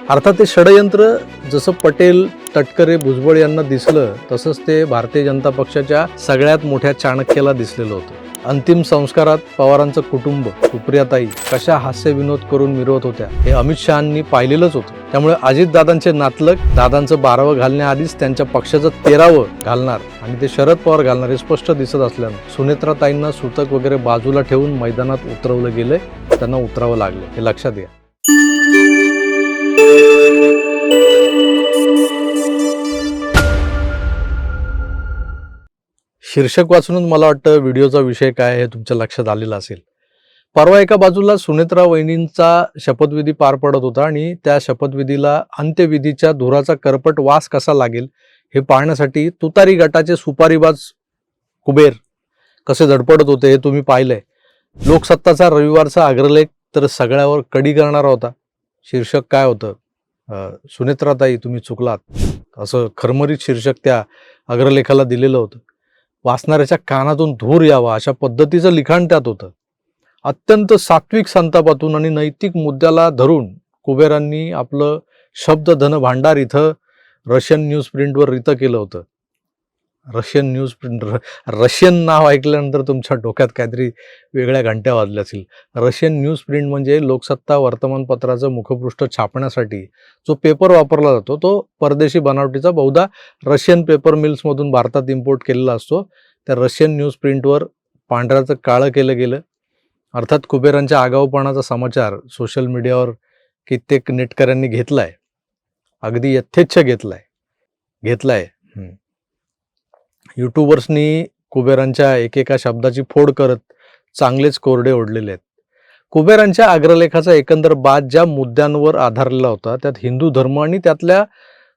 अर्थात ते षडयंत्र जसं पटेल, तटकरे, भुजबळ यांना दिसलं तसंच ते भारतीय जनता पक्षाच्या सगळ्यात मोठ्या चाणक्याला दिसलेलं होतं. अंतिम संस्कारात पवारांचं कुटुंब, सुप्रियाताई कशा हास्यविनोद करून मिरवत होत्या हे अमित शहांनी पाहिलेलंच होतं. त्यामुळे अजितदादांचे नातलग दादांचं 12वं घालण्याआधीच त्यांच्या पक्षाचं 13वं घालणार आणि ते शरद पवार घालणार हे स्पष्ट दिसत असल्यानं सुनेत्राताईंना सुतक वगैरे बाजूला ठेवून मैदानात उतरवलं गेलंय. त्यांना उतरावं लागलं हे लक्षात घ्या. शीर्षक वाचूनच मला वाटतं व्हिडिओचा विषय काय हे तुमच्या लक्षात आलेला असेल. परवा एका बाजूला सुनेत्रा वहिनींचा शपथविधी पार पडत होता आणि त्या शपथविधीला अंत्यविधीच्या धुराचा करपट वास कसा लागेल हे पाहण्यासाठी तुतारी गटाचे सुपारीबाज कुबेर कसे धडपडत होते हे तुम्ही पाहिलंय. लोकसत्ताचा रविवारचा अग्रलेख तर सगळ्यावर कडी करणारा होता. शीर्षक काय होतं? सुनेत्राताई तुम्ही चुकलात, असं खरमरीत शीर्षक त्या अग्रलेखाला दिलेलं होतं. वाचणाऱ्याच्या कानातून धूर यावा अशा पद्धतीचं लिखाण त्यात होतं. अत्यंत सात्विक संतापातून आणि नैतिक मुद्द्याला धरून कुबेरांनी आपलं शब्दधन भांडार इथं रशियन न्यूज प्रिंटवर रितं केलं होतं. रशियन न्यूज प्रिंट, रशियन नाव ऐकल्यानंतर तुमच्या डोक्यात काहीतरी वेगळ्या घंट्या वाजल्या असतील. रशियन न्यूज प्रिंट म्हणजे लोकसत्ता वर्तमानपत्राचं मुखपृष्ठ छापण्यासाठी जो पेपर वापरला जातो तो परदेशी बनावटीचा बहुधा रशियन पेपर मिल्समधून भारतात इम्पोर्ट केलेला असतो. त्या रशियन न्यूज प्रिंटवर पांढऱ्याचं काळं केलं गेलं. अर्थात कुबेरांच्या आगाऊपणाचा समाचार सोशल मीडियावर कित्येक नेटकऱ्यांनी घेतलाय, अगदी यथेच्छ घेतलाय. युट्यूबर्सनी कुबेरांच्या एकेका शब्दाची फोड करत चांगलेच कोरडे ओढलेले आहेत. कुबेरांच्या अग्रलेखाचा एकंदर बाद ज्या मुद्द्यांवर आधारलेला होता त्यात हिंदू धर्म आणि त्यातल्या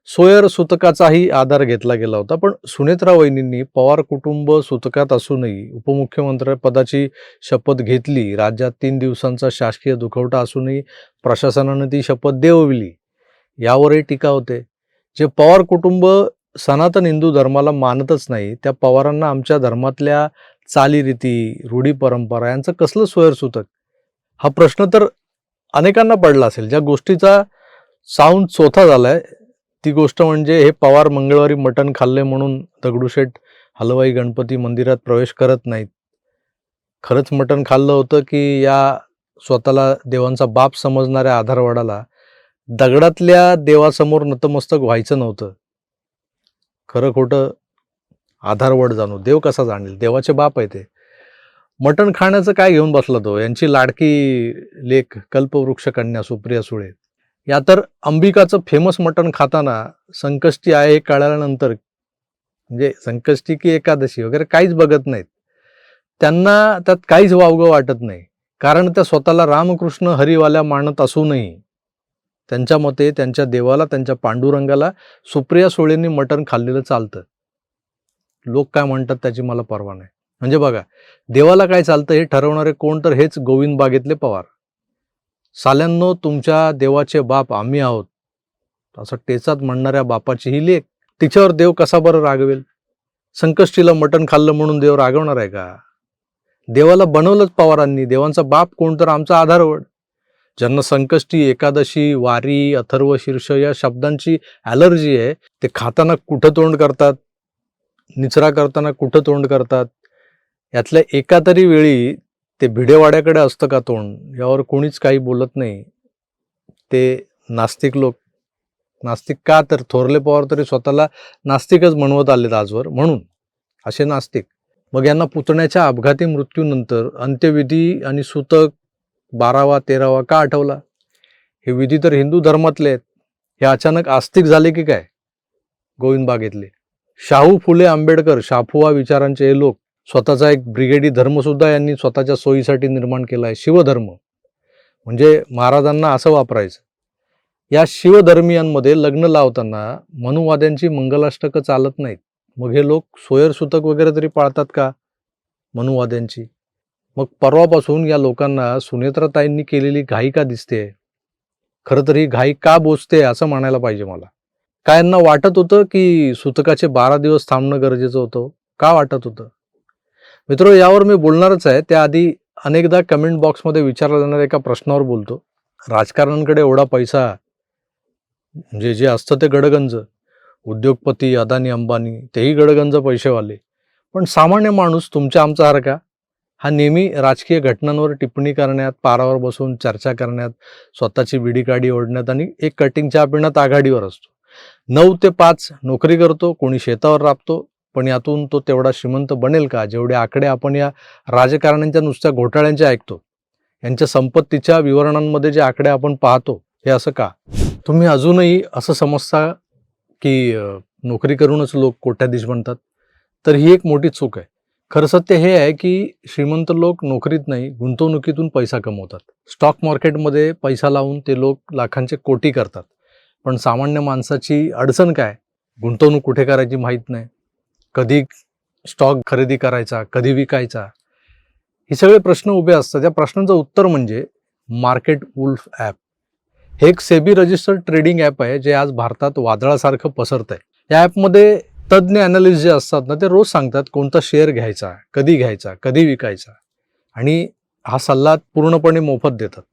सोयर सुतकाचाही आधार घेतला गेला होता. पण सुनेत्रा वहिनींनी पवार कुटुंब सुतकात असूनही उपमुख्यमंत्रीपदाची शपथ घेतली. राज्यात 3 दिवसांचा शासकीय दुखवटा असूनही प्रशासनाने ती शपथ देवविली. यावरही टीका होते. जे पवार कुटुंब सनातन हिंदू धर्माला मानतच नाही त्या पवारांना आमच्या धर्मातल्या चालीरीती, रूढी परंपरा यांचं कसलं सोयरसुतक, हा प्रश्न तर अनेकांना पडला असेल. ज्या गोष्टीचा साऊंड चोथा झालाय ती गोष्ट म्हणजे हे पवार मंगळवारी मटण खाल्ले म्हणून दगडूशेठ हलवाई गणपती मंदिरात प्रवेश करत नाहीत. खरंच मटण खाल्लं होतं की या स्वतःला देवांचा बाप समजणाऱ्या आधारवाडाला दगडातल्या देवासमोर नतमस्तक व्हायचं नव्हतं? खरं खोटं आधारवड जाणू, देव कसा जाणेल, देवाचे बाप आहे ते. मटण खाण्याचं काय घेऊन बसला तो? यांची लाडकी लेक कल्पवृक्ष कन्या सुप्रिया सुळे या तर अंबिकाचं फेमस मटण खाताना संकष्टी आहे हे कळल्यानंतर, म्हणजे संकष्टी की एकादशी वगैरे काहीच बघत नाहीत. त्यांना त्यात काहीच वावगं वाटत नाही, कारण त्या स्वतःला रामकृष्ण हरिवाल्या मानत असूनही त्यांच्या मते त्यांच्या देवाला, त्यांच्या पांडुरंगाला सुप्रिया सुळेंनी मटण खाल्लेलं चालतं. लोक काय म्हणतात त्याची मला पर्वा नाही. म्हणजे बघा, देवाला काय चालतं हे ठरवणारे कोण तर हेच गोविंद बागेतले पवार. साल्यांनो, तुमच्या देवाचे बाप आम्ही आहोत असं टेचात म्हणणाऱ्या बापाची ही लेक, तिच्यावर देव कसा बरं रागवेल? संकष्टीला मटण खाल्लं म्हणून देव रागवणार आहे का? देवाला बनवलंच पवारांनी. देवांचा बाप कोण तर आमचा आधारवड. ज्यांना संकष्टी, एकादशी, वारी, अथर्वशीर्ष या शब्दांची ॲलर्जी आहे ते खाताना कुठं तोंड करतात, निचरा करताना कुठं तोंड करतात, यातल्या एका तरी वेळी ते भिडेवाड्याकडे असतं का तोंड, यावर कोणीच काही बोलत नाही. ते नास्तिक लोक. नास्तिक का? तर थोरले पवार तरी स्वतःला नास्तिकच म्हणवत आलेत आजवर, म्हणून असे नास्तिक. मग यांना पुतण्याच्या अपघाती मृत्यूनंतर अंत्यविधी आणि सुतक 12वा 13वा का आठवला? हे विधी तर हिंदू धर्मातले आहेत. हे अचानक आस्तिक झाले की काय गोविंद बागेतले? शाहू फुले आंबेडकर, शाफुआ विचारांचे हे लोक. स्वतःचा एक ब्रिगेडी धर्म सुद्धा यांनी स्वतःच्या सोयीसाठी निर्माण केला आहे, शिवधर्म. म्हणजे महाराजांना असं वापरायचं. या शिवधर्मियांमध्ये लग्न लावताना मनुवाद्यांची मंगलाष्टकं चालत नाहीत. मग हे लोक सोयरसुतक वगैरे तरी पाळतात का मनुवाद्यांची? मग परवापासून या लोकांना सुनेत्राताईंनी केलेली घाई का दिसते? खरं तर ही घाई का बोचते असं म्हणायला पाहिजे मला. काय यांना वाटत होतं की सुतकाचे 12 दिवस थांबणं गरजेचं होतं? का वाटत होतं? मित्र, यावर मी बोलणारच आहे. त्याआधी अनेकदा कमेंट बॉक्समध्ये विचारला जाणाऱ्या एका प्रश्नावर बोलतो. राजकारण्यांकडे एवढा पैसा म्हणजे जे असतं ते गडगंज, उद्योगपती अदानी अंबानी तेही गडगंज पैसेवाले. पण सामान्य माणूस तुमच्या आमच्यासारखा हा नेहमी राजकीय घटनांवर टिप्पणी करण्यात, पारावर बसून चर्चा करण्यात, स्वतःची बिडीकाडी ओढण्यात आणि एक कटिंग चहा पिण्यात आघाडीवर असतो. 9 ते 5 नोकरी करतो, कोणी शेतावर राबतो, पण यातून तो तेवढा श्रीमंत बनेल का जेवढे आकडे आपण या राजकारण्यांच्या नुसत्या घोटाळ्यांचे ऐकतो. यांच्या संपत्तीच्या विवरणांमध्ये जे आकडे आपण पाहतो हे असं का? तुम्ही अजूनही असं समजता की नोकरी करूनच लोक कोट्याधीश बनतात, तर ही एक मोठी चूक आहे. खरं सत्य हे आहे की श्रीमंत लोक नोकरीत नाही, गुंतवणुकीतून पैसा कमवतात. स्टॉक मार्केटमध्ये पैसा लावून ते लोक लाखांचे कोटी करतात. पण सामान्य माणसाची अडचण काय? गुंतवणूक कुठे करायची माहीत नाही, कधी स्टॉक खरेदी करायचा, कधी विकायचा, हे सगळे प्रश्न उभे असतात. या प्रश्नांचं उत्तर म्हणजे मार्केट वुल्फ ॲप. हे एक सेबी रजिस्टर्ड ट्रेडिंग ॲप आहे, जे आज भारतात वादळासारखं पसरत आहे. या ॲपमध्ये तज्ज्ञ ॲनालिस्ट जे असतात ना, ते रोज सांगतात कोणता शेअर घ्यायचा, कधी विकायचा, आणि हा सल्ला पूर्णपणे मोफत देतात.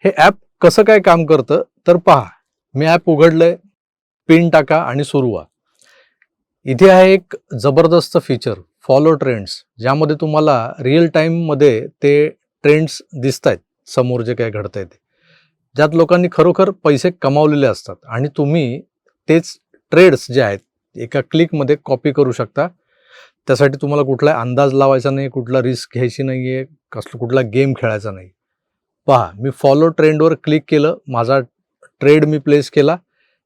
हे ॲप कसं काय काम करतं तर पहा. मी ॲप उघडलंय, पिन टाका आणि सुरू व्हा. इथे आहे एक जबरदस्त फीचर, फॉलो ट्रेंड्स, ज्यामध्ये तुम्हाला रिअल टाईममध्ये ते ट्रेंड्स दिसत आहेत, समोर जे काय घडतं आहे ते, ज्यात लोकांनी खरोखर पैसे कमावलेले असतात आणि तुम्ही तेच ट्रेड्स जे आहेत एका क्लिकमध्ये कॉपी करू शकता. त्यासाठी तुम्हाला कुठला अंदाज लावायचा नाही, कुठला रिस्क घ्यायची नाही आहे, कुठला गेम खेळायचा नाही. पहा, मी फॉलो ट्रेंडवर क्लिक केलं, माझा ट्रेड मी प्लेस केला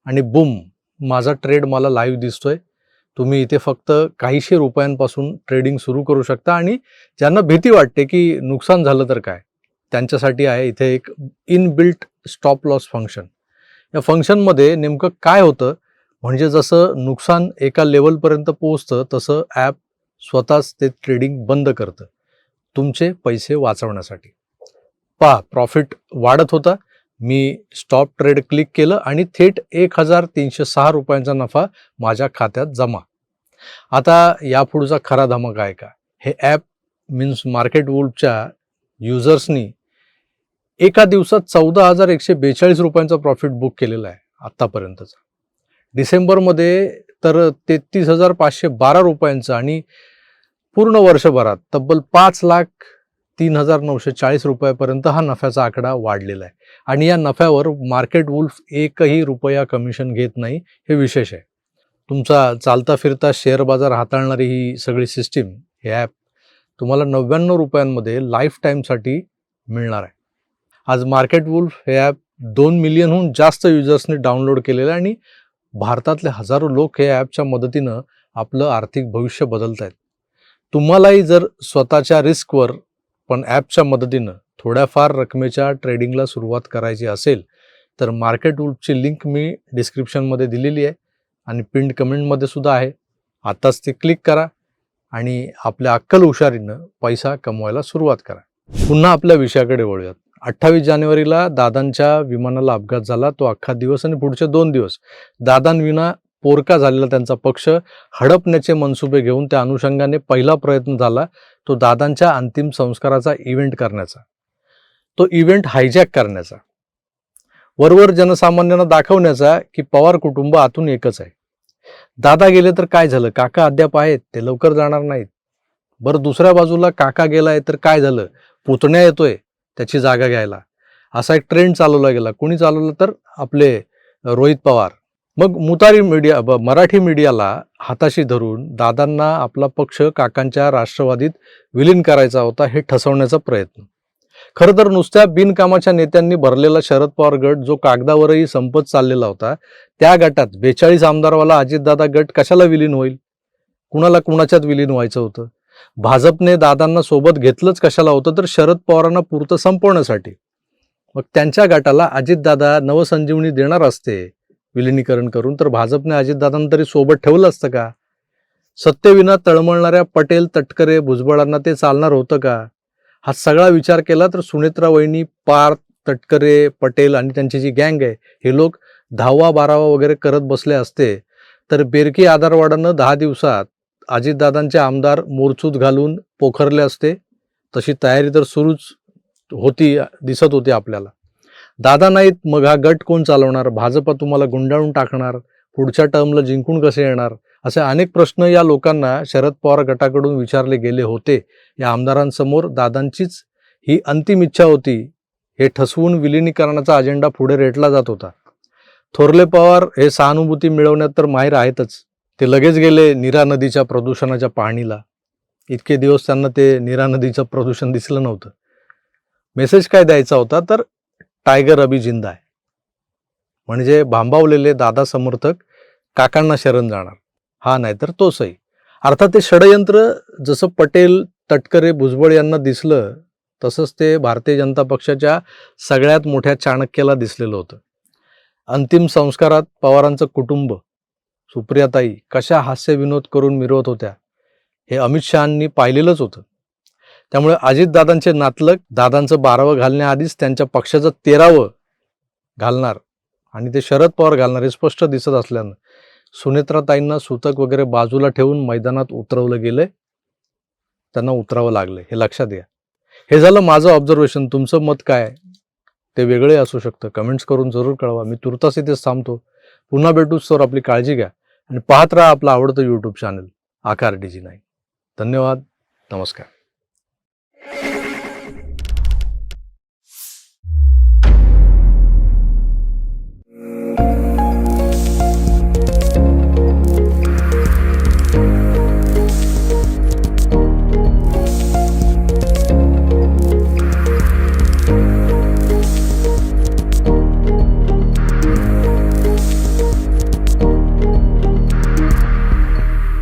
आणि बूम, माझा ट्रेड मला लाईव्ह दिसतोय. तुम्ही इथे फक्त काहीशे रुपयांपासून ट्रेडिंग सुरू करू शकता आणि ज्यांना भीती वाटते की नुकसान झालं तर काय, त्यांच्यासाठी आहे इथे एक इनबिल्ट स्टॉप लॉस फंक्शन. या फंक्शनमध्ये नेमकं काय होतं म्हणजे जसं नुकसान एका लेवलपर्यंत पोहोचतं तसं ॲप स्वतःच ते ट्रेडिंग बंद करतं तुमचे पैसे वाचवण्यासाठी. पहा, प्रॉफिट वाढत होता, मी स्टॉप ट्रेड क्लिक केलं आणि थेट 1306 रुपयांचा नफा माझ्या खात्यात जमा. आता यापुढचा खरा धमाका आहे का? हे ॲप मीन्स मार्केट वुल्फच्या युजर्सनी एका दिवसात 14,142 रुपयांचा प्रॉफिट बुक केलेला आहे आत्तापर्यंतचा. डिसेंबरमध्ये तर 33,512 रुपयांचा आणि पूर्ण वर्षभरात तब्बल 5,03,940 रुपयापर्यंत हा नफ्याचा आकडा वाढलेला आहे. आणि या नफ्यावर मार्केट वुल्फ एकही रुपया कमिशन घेत नाही, हे विशेष आहे. तुमचा चालता फिरता शेअर बाजार हाताळणारी ही सगळी सिस्टीम, हे ॲप तुम्हाला 99 रुपयांमध्ये लाईफ टाईमसाठी मिळणार आहे. आज मार्केट वुल्फ हे ॲप 2 मिलियनहून जास्त युजर्सनी डाउनलोड केलेलं आहे आणि भारतातले हजारो लोक हे ॲपच्या मदतीनं आपलं आर्थिक भविष्य बदलत आहेत. तुम्हालाही जर स्वतःच्या रिस्कवर पण ॲपच्या मदतीनं थोड्याफार रकमेच्या ट्रेडिंगला सुरुवात करायची असेल तर मार्केट वुल्फची लिंक मी डिस्क्रिप्शनमध्ये दिलेली आहे आणि पिंड कमेंटमध्ये सुद्धा आहे. आताच ते क्लिक करा आणि आपल्या अक्कल हुशारीनं पैसा कमवायला सुरुवात करा. पुन्हा आपल्या विषयाकडे वळूयात. 28 जानेवारीला दादांच्या विमानाला अपघात झाला. तो अख्खा दिवस आणि पुढचे 2 दिवस दादांविना पोरका झालेला त्यांचा पक्ष हडपण्याचे मनसुबे घेऊन त्या अनुषंगाने पहिला प्रयत्न झाला तो दादांच्या अंतिम संस्काराचा इव्हेंट करण्याचा, तो इव्हेंट हायजॅक करण्याचा, वरवर जनसामान्यांना दाखवण्याचा की पवार कुटुंब आतून एकच आहे. दादा गेले तर काय झालं, काका अद्याप आहेत, ते लवकर जाणार नाहीत. बरं, दुसऱ्या बाजूला काका गेलाय तर काय झालं, पुतण्या येतोय त्याची जागा घ्यायला. असा एक ट्रेंड चालवला गेला. कोणी चालवला तर आपले रोहित पवार. मग मराठी मीडियाला हाताशी धरून दादांना आपला पक्ष काकांच्या राष्ट्रवादीत विलीन करायचा होता हे ठसवण्याचा प्रयत्न. खरं तर नुसत्या बिनकामाच्या नेत्यांनी भरलेला शरद पवार गट जो कागदावरही संपत चाललेला होता, त्या गटात 42 आमदारवाला अजितदादा गट कशाला विलीन होईल? कुणाला कुणाच्यात विलीन व्हायचं होतं? भाजपने दादांना सोबत घेतलंच कशाला होतं तर शरद पवारांना पुरतं संपवण्यासाठी. मग त्यांच्या गटाला अजितदादा नवसंजीवनी देणार असते विलिनीकरण करून, तर भाजपने अजितदादांना तरी सोबत ठेवलं असतं का? सत्तेविना तळमळणाऱ्या पटेल, तटकरे, भुजबळांना ते चालणार होतं का? हा सगळा विचार केला तर सुनेत्रा वहिनी, पार्थ, तटकरे, पटेल आणि त्यांची जी गँग आहे हे लोक 10वा 12वा वगैरे करत बसले असते तर बेरकी आधारवाडानं 10 दिवसात अजितदादांचे आमदार मोरचूत घालून पोखरले असते. तशी तयारी तर सुरूच होती, दिसत होती आपल्याला. दादा नाहीत मग हा गट कोण चालवणार, भाजप तुम्हाला गुंडाळून टाकणार, पुढच्या टर्मला जिंकून कसे येणार, असे अनेक प्रश्न या लोकांना शरद पवार गटाकडून विचारले गेले होते. या आमदारांसमोर दादांचीच ही अंतिम इच्छा होती. हे ठसवून विलिनीकरणाचा अजेंडा पुढे रेटला जात होता. थोरले पवार हे सहानुभूती मिळवण्यात तर माहीर आहेतच. ते लगेच गेले नीरा नदीच्या प्रदूषणाच्या पाहणीला. इतके दिवस त्यांना ते नीरा नदीचं प्रदूषण दिसलं नव्हतं. मेसेज काय द्यायचा होता तर टायगर अभी जिंदा आहे, म्हणजे भांबावलेले दादा समर्थक काकांना शरण जाणार, हा नाही तर तो सही. अर्थात ते षडयंत्र जसं पटेल, तटकरे, भुजबळ यांना दिसलं तसंच ते भारतीय जनता पक्षाच्या सगळ्यात मोठ्या चाणक्याला दिसलेलं होतं. अंतिम संस्कारात पवारांचं कुटुंब, सुप्रियाताई कशा हास्यविनोद करून मिरवत होत्या हे अमित शहांनी पाहिलेलंच होतं. त्यामुळे अजितदादांचे नातलग दादांचं 12वं घालण्याआधीच त्यांच्या पक्षाचं 13वं घालणार आणि ते शरद पवार घालणार हे स्पष्ट दिसत असल्यानं सुनेत्राताईंना सुतक वगैरे बाजूला ठेवून मैदानात उतरवलं गेलं. त्यांना उतरावं लागलं, हे लक्षात घ्या. हे झालं माझं ऑब्झर्वेशन. तुमचं मत काय ते वेगळे असू शकतं. कमेंट्स करून जरूर कळवा. मी तुर्तास इथेच थांबतो. पुन्हा भेटूच तर आपली काळजी घ्या आणि पाहत राहा आपलं आवडतं यूट्यूब चॅनल आकार DG9. धन्यवाद. नमस्कार.